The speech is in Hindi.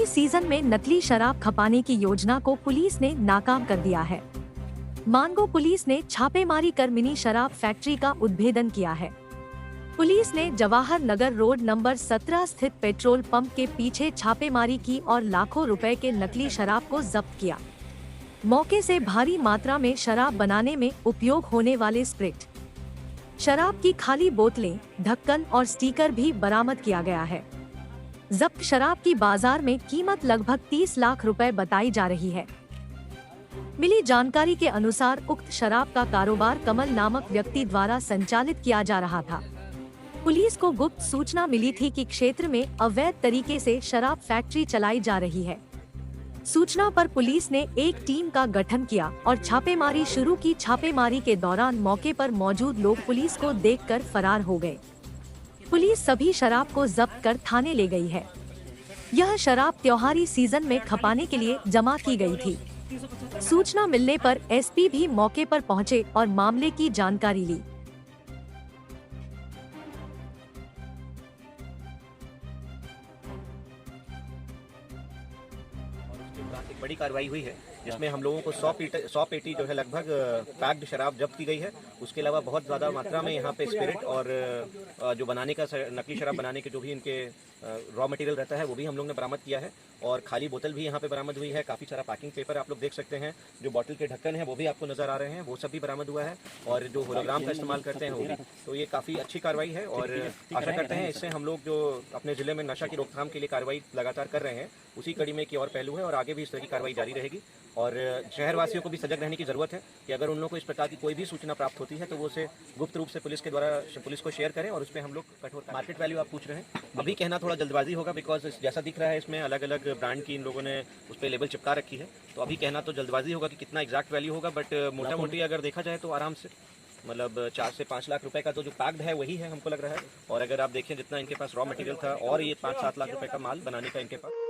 सीजन में नकली शराब खपाने की योजना को पुलिस ने नाकाम कर दिया है। मानगो पुलिस ने छापेमारी कर मिनी शराब फैक्ट्री का उद्भेदन किया है। पुलिस ने जवाहर नगर रोड नंबर 17 स्थित पेट्रोल पंप के पीछे छापेमारी की और लाखों रुपए के नकली शराब को जब्त किया। मौके से भारी मात्रा में शराब बनाने में उपयोग होने वाले स्प्रिट, शराब की खाली बोतलें, ढक्कन और स्टिकर भी बरामद किया गया है। जब्त शराब की बाजार में कीमत लगभग 30 लाख रुपए बताई जा रही है। मिली जानकारी के अनुसार उक्त शराब का कारोबार कमल नामक व्यक्ति द्वारा संचालित किया जा रहा था। पुलिस को गुप्त सूचना मिली थी कि क्षेत्र में अवैध तरीके से शराब फैक्ट्री चलाई जा रही है। सूचना पर पुलिस ने एक टीम का गठन किया और छापेमारी शुरू की। छापेमारी के दौरान मौके पर मौजूद लोग पुलिस को देखकर फरार हो गए। पुलिस सभी शराब को जब्त कर थाने ले गई है। यह शराब त्योहारी सीजन में खपाने के लिए जमा की गई थी। सूचना मिलने पर एसपी भी मौके पर पहुंचे और मामले की जानकारी ली। एक बड़ी कार्रवाई हुई है जिसमें हम लोगों को 100 पेटी जो है लगभग पैक्ड शराब जब्त की गई है। उसके अलावा बहुत ज़्यादा मात्रा में यहाँ पे स्पिरिट और जो बनाने का नकली शराब बनाने के जो भी इनके रॉ मटेरियल रहता है वो भी हम लोग ने बरामद किया है और खाली बोतल भी यहाँ पे बरामद हुई है। काफ़ी सारा पैकिंग पेपर आप लोग देख सकते हैं। जो बॉटल के ढक्कन है वो भी आपको नज़र आ रहे हैं, वो सब भी बरामद हुआ है और जो होलोग्राम का इस्तेमाल करते हैं वो भी। तो ये काफ़ी अच्छी कार्रवाई है और आशा करते हैं इससे हम लोग जो अपने ज़िले में नशा की रोकथाम के लिए कार्रवाई लगातार कर रहे हैं उसी कड़ी में एक और पहलू है और आगे भी इस तरह की कार्रवाई जारी रहेगी। और शहरवासियों को भी सजग रहने की जरूरत है कि अगर उन लोगों को इस प्रकार की कोई भी सूचना प्राप्त होती है तो वो उसे गुप्त रूप से पुलिस के द्वारा पुलिस को शेयर करें और उस पर हम लोग कठोर। मार्केट वैल्यू आप पूछ रहे हैं, अभी कहना थोड़ा जल्दबाजी होगा बिकॉज जैसा दिख रहा है इसमें अलग अलग ब्रांड की इन लोगों ने उस पर लेबल चिपका रखी है, तो अभी कहना तो जल्दबाजी होगा कि कितना एग्जैक्ट वैल्यू होगा। बट मोटा मोटी अगर देखा जाए तो आराम से मतलब 4 से 5 लाख रुपए का तो जो पैक्ड है वही है हमको लग रहा है। और अगर आप देखें जितना इनके पास रॉ मटेरियल था और ये 5-7 लाख रुपए का माल बनाने का इनके पास।